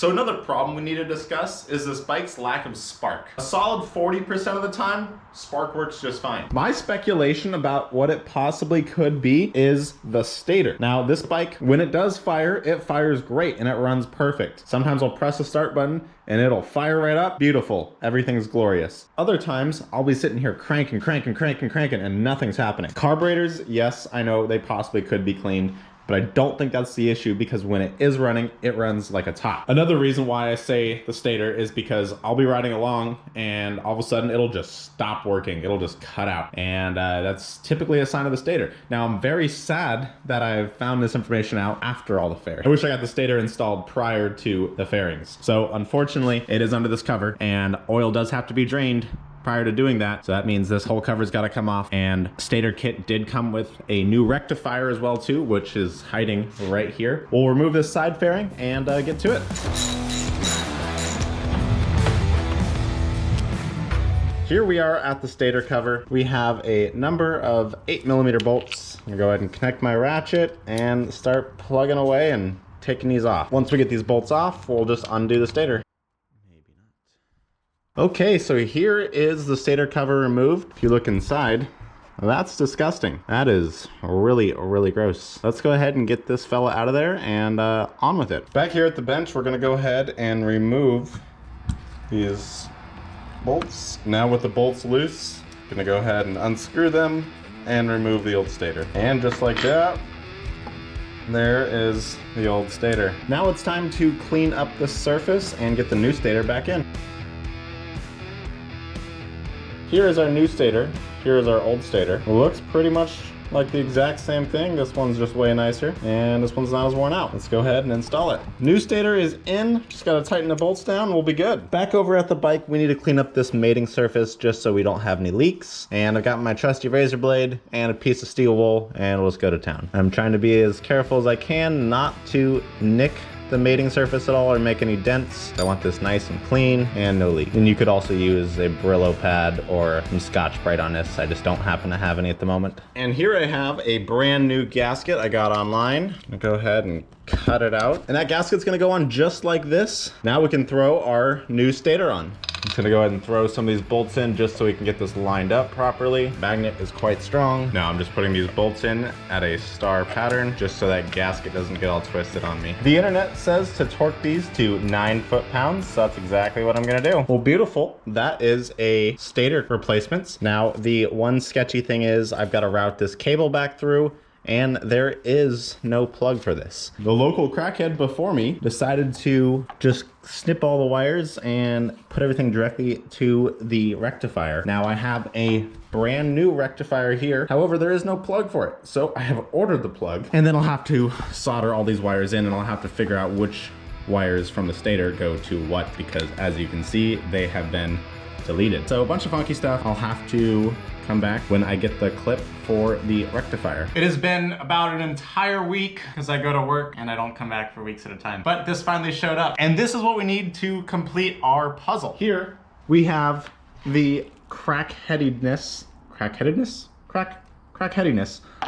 So another problem we need to discuss is this bike's lack of spark. A solid 40% of the time, spark works just fine. My speculation about what it possibly could be is the stator. Now this bike, when it does fire, it fires great and it runs perfect. Sometimes I'll press the start button and it'll fire right up. Beautiful. Everything's glorious. Other times I'll be sitting here cranking and nothing's happening. Carburetors, yes, I know they possibly could be cleaned, but I don't think that's the issue because when it is running, it runs like a top. Another reason why I say the stator is because I'll be riding along and all of a sudden it'll just stop working. It'll just cut out. And that's typically a sign of the stator. Now I'm very sad that I've found this information out after all the fair. I wish I got the stator installed prior to the fairings. So unfortunately it is under this cover and oil does have to be drained prior to doing that. So that means this whole cover's got to come off, and stator kit did come with a new rectifier as well too, which is hiding right here. We'll remove this side fairing and get to it. Here we are at the stator cover. We have a number of 8mm bolts. I'm gonna go ahead and connect my ratchet and start plugging away and taking these off. Once we get these bolts off, we'll just undo the stator. Okay, so here is the stator cover removed. If you look inside, that's disgusting. That is really, really gross. Let's go ahead and get this fella out of there and on with it. Back here at the bench, we're gonna go ahead and remove these bolts. Now with the bolts loose, gonna go ahead and unscrew them and remove the old stator. And just like that, there is the old stator. Now it's time to clean up the surface and get the new stator back in. Here is our new stator. Here is our old stator. It looks pretty much like the exact same thing. This one's just way nicer, and this one's not as worn out. Let's go ahead and install it. New stator is in. Just gotta tighten the bolts down, we'll be good. Back over at the bike, we need to clean up this mating surface just so we don't have any leaks. And I've got my trusty razor blade and a piece of steel wool, and we'll just go to town. I'm trying to be as careful as I can not to nick the mating surface at all or make any dents. I want this nice and clean and no leak. And you could also use a Brillo pad or some Scotch-Brite on this. I just don't happen to have any at the moment. And here I have a brand new gasket I got online. I'm gonna go ahead and cut it out. And that gasket's gonna go on just like this. Now we can throw our new stator on. I'm just gonna go ahead and throw some of these bolts in just so we can get this lined up properly. Magnet is quite strong. Now I'm just putting these bolts in at a star pattern just so that gasket doesn't get all twisted on me. The internet says to torque these to 9 foot-pounds, so that's exactly what I'm gonna do. Well, beautiful. That is a stator replacement. Now the one sketchy thing is I've got to route this cable back through, and there is no plug for this. The local crackhead before me decided to just snip all the wires and put everything directly to the rectifier. Now I have a brand new rectifier here. However, there is no plug for it. So I have ordered the plug, and then I'll have to solder all these wires in, and I'll have to figure out which wires from the stator go to what, because as you can see, they have been deleted. So a bunch of funky stuff. I'll have to come back when I get the clip for the rectifier. It has been about an entire week because I go to work and I don't come back for weeks at a time. But this finally showed up. And this is what we need to complete our puzzle. Here we have the crackheadedness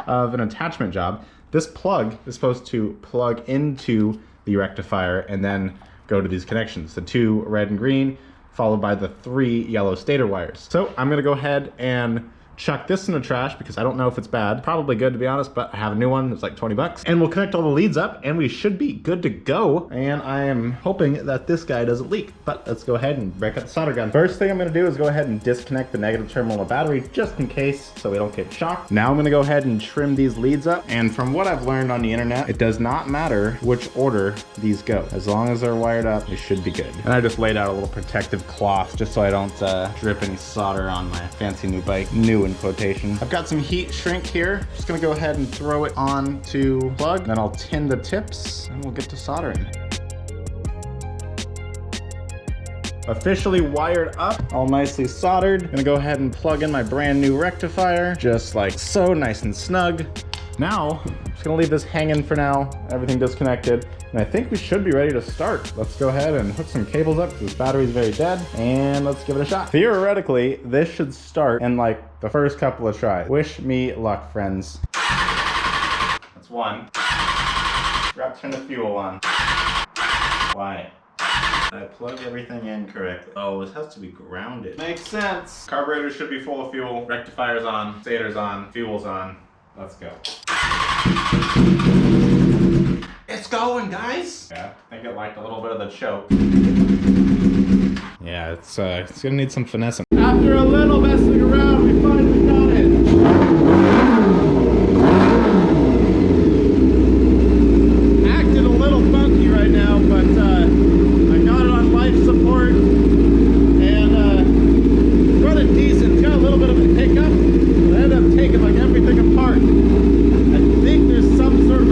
of an attachment job. This plug is supposed to plug into the rectifier and then go to these connections, the 2 red and green, followed by the 3 yellow stator wires. So I'm gonna go ahead and chuck this in the trash because I don't know if it's bad. Probably good, to be honest, but I have a new one. It's like 20 bucks. And we'll connect all the leads up and we should be good to go. And I am hoping that this guy doesn't leak, but let's go ahead and break out the solder gun. First thing I'm gonna do is go ahead and disconnect the negative terminal of the battery just in case so we don't get shocked. Now I'm gonna go ahead and trim these leads up. And from what I've learned on the internet, it does not matter which order these go. As long as they're wired up, they should be good. And I just laid out a little protective cloth just so I don't drip any solder on my fancy new bike. New in quotation. I've got some heat shrink here. Just gonna go ahead and throw it on to plug. Then I'll tin the tips and we'll get to soldering. Officially wired up, all nicely soldered. Gonna go ahead and plug in my brand new rectifier, just like so, nice and snug. Now, I'm just gonna leave this hanging for now, everything disconnected, and I think we should be ready to start. Let's go ahead and hook some cables up, this battery's very dead, and let's give it a shot. Theoretically, this should start in like the first couple of tries. Wish me luck, friends. That's one. Forgot to turn the fuel on. Why? I plug everything in correctly. Oh, this has to be grounded. Makes sense. Carburetor should be full of fuel. Rectifier's on, stator's on, fuel's on. Let's go. It's going, guys. Yeah, I think it liked a little bit of the choke. Yeah, it's gonna need some finessing. After a little messing around, we finally got it. Acting a little funky right now, but I got it on life support and running decent. It's got a little bit of a hiccup, but I ended up taking like everything apart. I think there's some sort of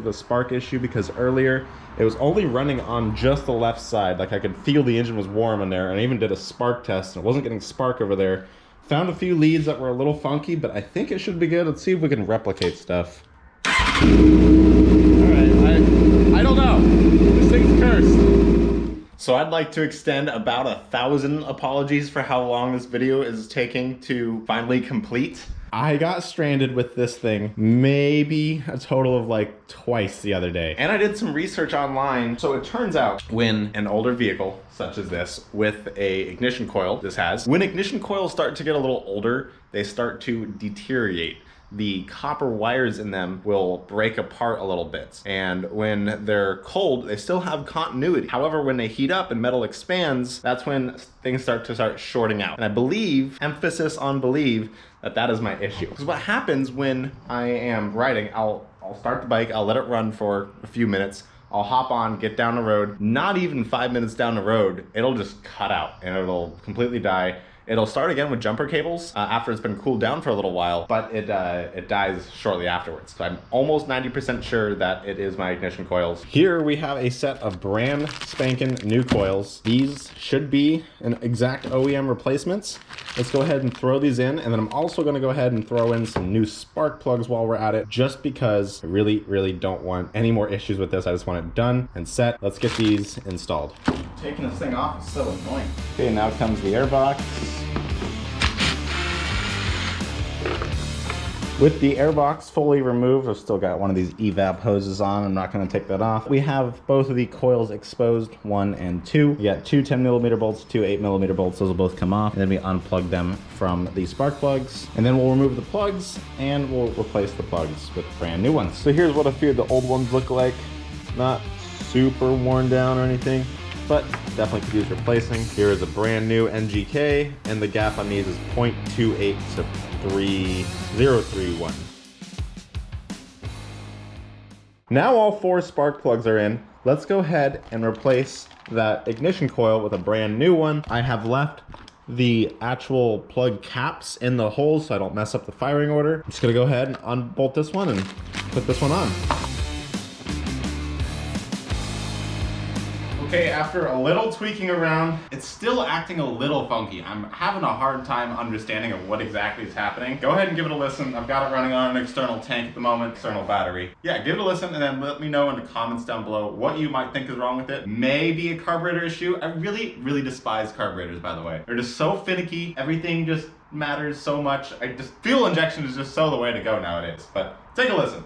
a spark issue because earlier it was only running on just the left side. Like I could feel the engine was warm in there, and I even did a spark test and it wasn't getting spark over there. Found a few leads that were a little funky, but I think it should be good. Let's see if we can replicate stuff. All right, I don't know. This thing's cursed. So I'd like to extend about 1,000 apologies for how long this video is taking to finally complete. I got stranded with this thing maybe a total of like twice the other day. And I did some research online. So it turns out when an older vehicle, such as this, with a ignition coil, when ignition coils start to get a little older, they start to deteriorate. The copper wires in them will break apart a little bit. And when they're cold, they still have continuity. However, when they heat up and metal expands, that's when things start shorting out. And I believe, emphasis on believe, that is my issue. Because what happens when I am riding, I'll start the bike, I'll let it run for a few minutes, I'll hop on, get down the road, not even 5 minutes down the road, it'll just cut out and it'll completely die. It'll start again with jumper cables after it's been cooled down for a little while, but it dies shortly afterwards. So I'm almost 90% sure that it is my ignition coils. Here we have a set of brand spanking new coils. These should be an exact OEM replacements. Let's go ahead and throw these in, and then I'm also gonna go ahead and throw in some new spark plugs while we're at it, just because I really, really don't want any more issues with this. I just want it done and set. Let's get these installed. Taking this thing off is so annoying. Okay, now comes the air box. With the airbox fully removed, I've still got one of these evap hoses on. I'm not going to take that off. We have both of the coils exposed, 1 and 2. We got two 10mm bolts, two 8mm bolts. Those will both come off. And then we unplug them from the spark plugs. And then we'll remove the plugs and we'll replace the plugs with brand new ones. So here's what a few of the old ones look like. Not super worn down or anything, but definitely could use replacing. Here is a brand new NGK, and the gap on these is 0.28 to 3031. Now all 4 spark plugs are in. Let's go ahead and replace that ignition coil with a brand new one. I have left the actual plug caps in the holes so I don't mess up the firing order. I'm just gonna go ahead and unbolt this one and put this one on. Okay, after a little tweaking around, it's still acting a little funky. I'm having a hard time understanding of what exactly is happening. Go ahead and give it a listen. I've got it running on an external tank at the moment, external battery. Yeah, give it a listen and then let me know in the comments down below what you might think is wrong with it. Maybe a carburetor issue. I really, really despise carburetors, by the way. They're just so finicky. Everything just matters so much. Fuel injection is just so the way to go nowadays. But take a listen.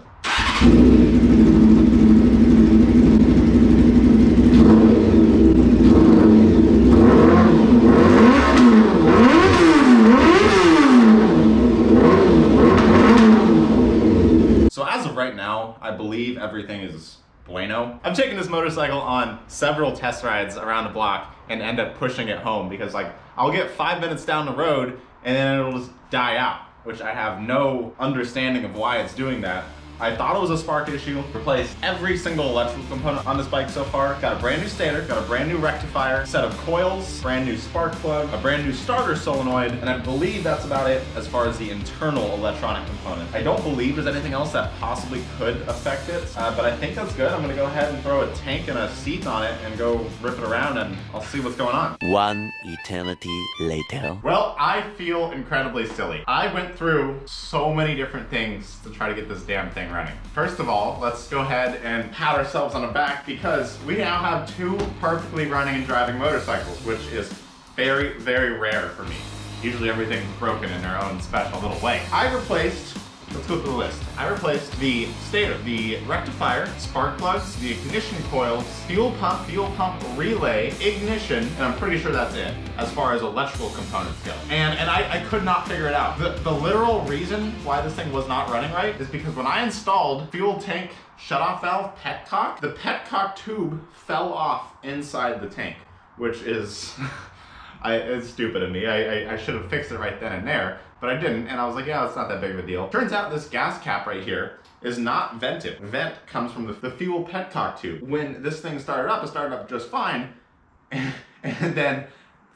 Right now, I believe everything is bueno. I've taken this motorcycle on several test rides around the block and end up pushing it home because like I'll get 5 minutes down the road and then it'll just die out, which I have no understanding of why it's doing that. I thought it was a spark issue. Replaced every single electrical component on this bike so far. Got a brand new stator, got a brand new rectifier, set of coils, brand new spark plug, a brand new starter solenoid, and I believe that's about it as far as the internal electronic component. I don't believe there's anything else that possibly could affect it, but I think that's good. I'm gonna go ahead and throw a tank and a seat on it and go rip it around and I'll see what's going on. One eternity later. Well, I feel incredibly silly. I went through so many different things to try to get this damn thing running. First of all, let's go ahead and pat ourselves on the back because we now have 2 perfectly running and driving motorcycles, which is very, very rare for me. Usually everything's broken in their own special little way. I replaced let's go through the list. I replaced the stator, the rectifier, spark plugs, the ignition coils, fuel pump relay, ignition, and I'm pretty sure that's it as far as electrical components go. And I could not figure it out. The literal reason why this thing was not running right is because when I installed fuel tank shutoff valve petcock, the petcock tube fell off inside the tank, which is, it's stupid of me. I should have fixed it right then and there, but I didn't, and I was like, yeah, it's not that big of a deal. Turns out this gas cap right here is not vented. Vent comes from the fuel petcock tube. When this thing started up, it started up just fine, and then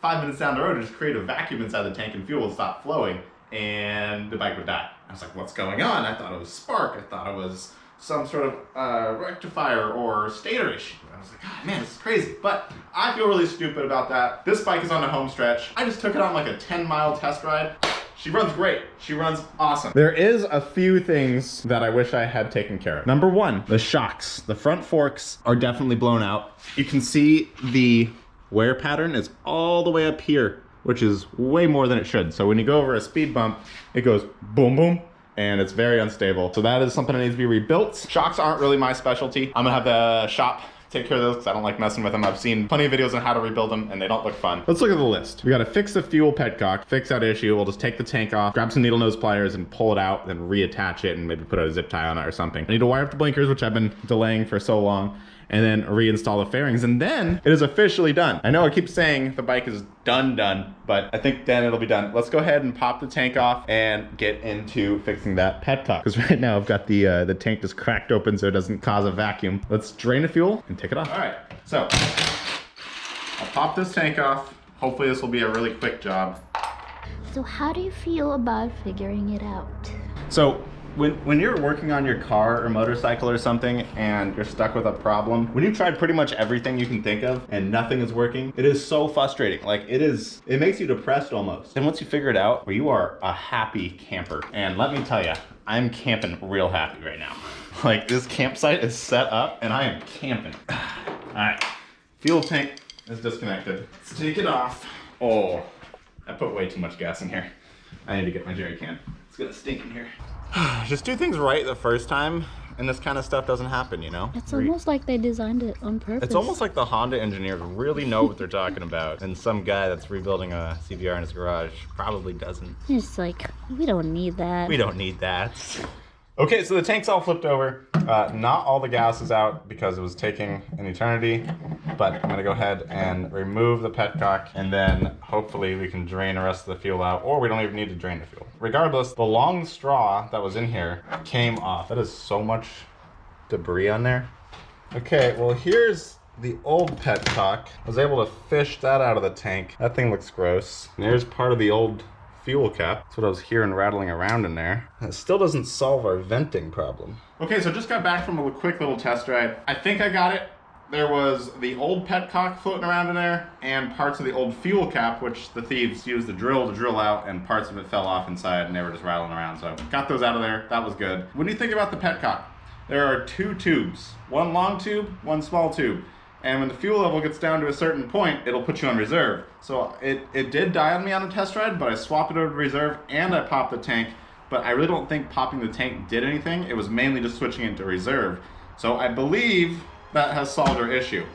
5 minutes down the road, it just created a vacuum inside the tank and fuel would stop flowing, and the bike would die. I was like, what's going on? I thought it was spark. I thought it was some sort of rectifier or stator issue. I was like, God, man, this is crazy. But I feel really stupid about that. This bike is on the home stretch. I just took it on like a 10-mile test ride. She runs great. She runs awesome. There is a few things that I wish I had taken care of. Number one, the shocks. The front forks are definitely blown out. You can see the wear pattern is all the way up here, which is way more than it should. So when you go over a speed bump, it goes boom, boom, and it's very unstable. So that is something that needs to be rebuilt. Shocks aren't really my specialty. I'm gonna have the shop take care of those because I don't like messing with them. I've seen plenty of videos on how to rebuild them and they don't look fun. Let's look at the list. We gotta fix the fuel petcock, fix that issue. We'll just take the tank off, grab some needle nose pliers and pull it out, then reattach it and maybe put a zip tie on it or something. I need to wire up the blinkers, which I've been delaying for so long, and then reinstall the fairings, and then it is officially done. I know I keep saying the bike is done, but I think then it'll be done. Let's go ahead and pop the tank off and get into fixing that petcock. Because right now I've got the tank just cracked open so it doesn't cause a vacuum. Let's drain the fuel and take it off. All right, so I'll pop this tank off. Hopefully this will be a really quick job. So how do you feel about figuring it out? So when you're working on your car or motorcycle or something and you're stuck with a problem, when you've tried pretty much everything you can think of and nothing is working, it is so frustrating. Like it makes you depressed almost. And once you figure it out, well, you are a happy camper. And let me tell you, I'm camping real happy right now. Like this campsite is set up and I am camping. All right, fuel tank is disconnected. Let's take it off. Oh, I put way too much gas in here. I need to get my jerry can. It's gonna stink in here. Just do things right the first time and this kind of stuff doesn't happen, you know? It's almost like they designed it on purpose. It's almost like the Honda engineers really know what they're talking about, and some guy that's rebuilding a CBR in his garage probably doesn't. It's like, we don't need that. We don't need that. Okay, so the tank's all flipped over. Not all the gas is out because it was taking an eternity, but I'm gonna go ahead and remove the petcock and then hopefully we can drain the rest of the fuel out, or we don't even need to drain the fuel. Regardless, the long straw that was in here came off. That is so much debris on there. Okay, well here's the old petcock. I was able to fish that out of the tank. That thing looks gross. And there's part of the old fuel cap. That's what I was hearing rattling around in there. It still doesn't solve our venting problem. Okay, so just got back from a quick little test ride. I think I got it. There was the old petcock floating around in there and parts of the old fuel cap, which the thieves used the drill to drill out, and parts of it fell off inside and they were just rattling around. So got those out of there. That was good. When you think about the petcock, there are two tubes, one long tube, one small tube. And when the fuel level gets down to a certain point, it'll put you on reserve. So it did die on me on a test ride, but I swapped it over to reserve and I popped the tank. But I really don't think popping the tank did anything. It was mainly just switching it to reserve. So I believe that has solved our issue.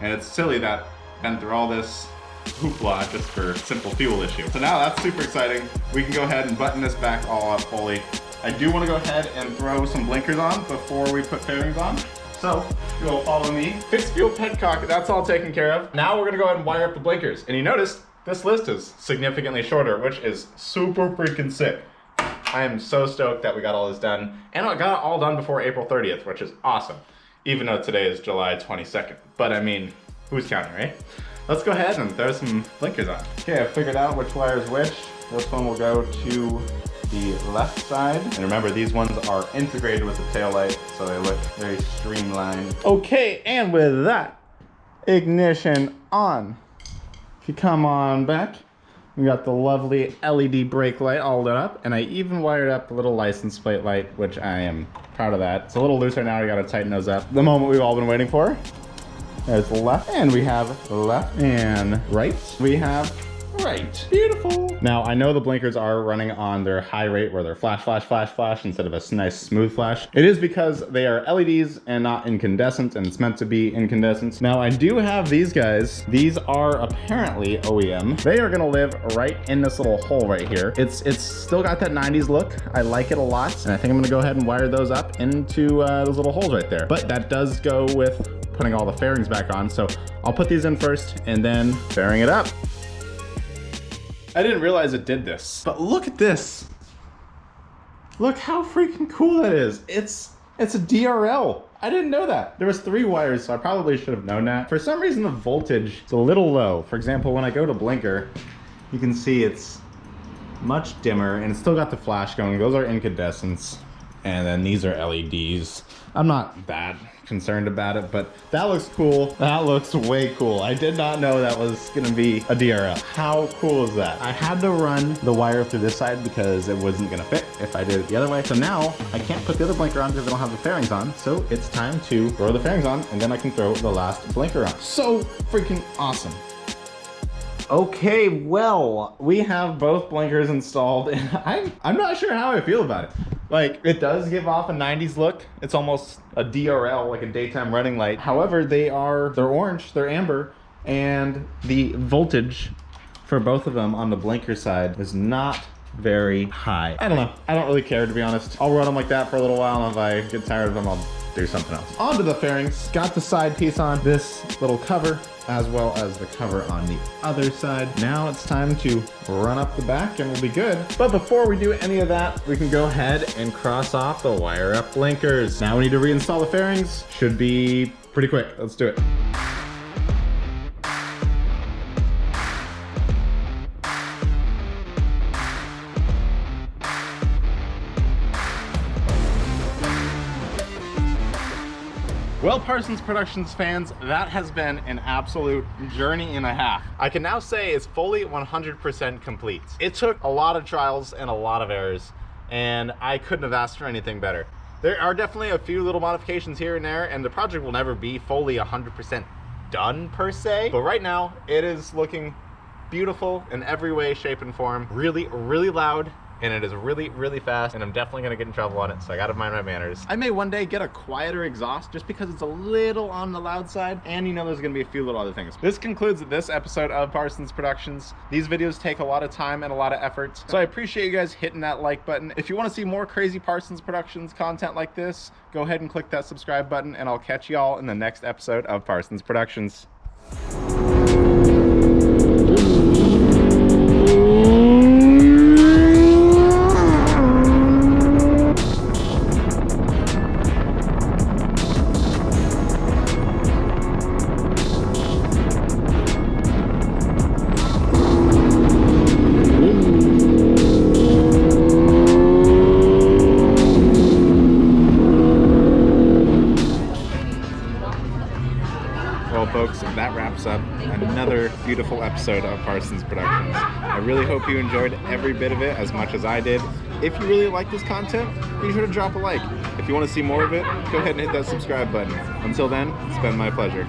And it's silly that been through all this hoopla just for a simple fuel issue. So now that's super exciting. We can go ahead and button this back all up fully. I do want to go ahead and throw some blinkers on before we put fairings on. So, you'll follow me. Fixed fuel petcock, that's all taken care of. Now we're gonna go ahead and wire up the blinkers. And you notice, this list is significantly shorter, which is super freaking sick. I am so stoked that we got all this done. And I got it all done before April 30th, which is awesome. Even though today is July 22nd. But I mean, who's counting, right? Let's go ahead and throw some blinkers on. Okay, I figured out which wire is which. This one will go to the left side. And remember, these ones are integrated with the taillight, so they look very streamlined. Okay, and with that, ignition on. If you come on back, we got the lovely LED brake light all lit up, and I even wired up the little license plate light, which I am proud of that. It's a little looser now, we gotta tighten those up. The moment we've all been waiting for. There's left, and we have left and right. We have Great. Beautiful. Now, I know the blinkers are running on their high rate where they're flash, flash, flash, flash instead of a nice smooth flash. It is because they are LEDs and not incandescent, and it's meant to be incandescent. Now, I do have these guys. These are apparently OEM. They are gonna live right in this little hole right here. It's still got that 90s look. I like it a lot, and I think I'm gonna go ahead and wire those up into those little holes right there. But that does go with putting all the fairings back on, so I'll put these in first and then fairing it up. I didn't realize it did this, but look at this. Look how freaking cool that is. It's a DRL. I didn't know that. There was 3 wires, so I probably should have known that. For some reason, the voltage is a little low. For example, when I go to blinker, you can see it's much dimmer, and it's still got the flash going. Those are incandescents, and then these are LEDs. I'm not that concerned about it, but that looks cool. That looks way cool. I did not know that was gonna be a DRL. How cool is that? I had to run the wire through this side because it wasn't gonna fit if I did it the other way. So now I can't put the other blinker on because I don't have the fairings on. So it's time to throw the fairings on, and then I can throw the last blinker on. So freaking awesome. Okay, well, we have both blinkers installed, and I'm not sure how I feel about it. Like, it does give off a 90s look. It's almost a DRL, like a daytime running light. However, they're orange, they're amber, and the voltage for both of them on the blinker side is not very high. I don't know. I don't really care, to be honest. I'll run them like that for a little while, and if I get tired of them, I'll do something else. Onto the fairings. Got the side piece on, this little cover, as well as the cover on the other side. Now it's time to run up the back and we'll be good. But before we do any of that, we can go ahead and cross off the wire up blinkers. Now we need to reinstall the fairings. Should be pretty quick. Let's do it. Well, Parsons Productions fans, that has been an absolute journey and a half. I can now say it's fully 100% complete. It took a lot of trials and a lot of errors, and I couldn't have asked for anything better. There are definitely a few little modifications here and there, and the project will never be fully 100% done per se, but right now it is looking beautiful in every way, shape, and form. Really, really loud. And it is really, really fast, and I'm definitely gonna get in trouble on it, so I gotta mind my manners. I may one day get a quieter exhaust just because it's a little on the loud side, and you know there's gonna be a few little other things. This concludes this episode of Parsons Productions. These videos take a lot of time and a lot of effort, so I appreciate you guys hitting that like button. If you wanna see more crazy Parsons Productions content like this, go ahead and click that subscribe button, and I'll catch y'all in the next episode of Parsons Productions. Well, folks, that wraps up another beautiful episode of Parsons Productions. I really hope you enjoyed every bit of it as much as I did. If you really like this content, be sure to drop a like. If you want to see more of it, go ahead and hit that subscribe button. Until then, it's been my pleasure.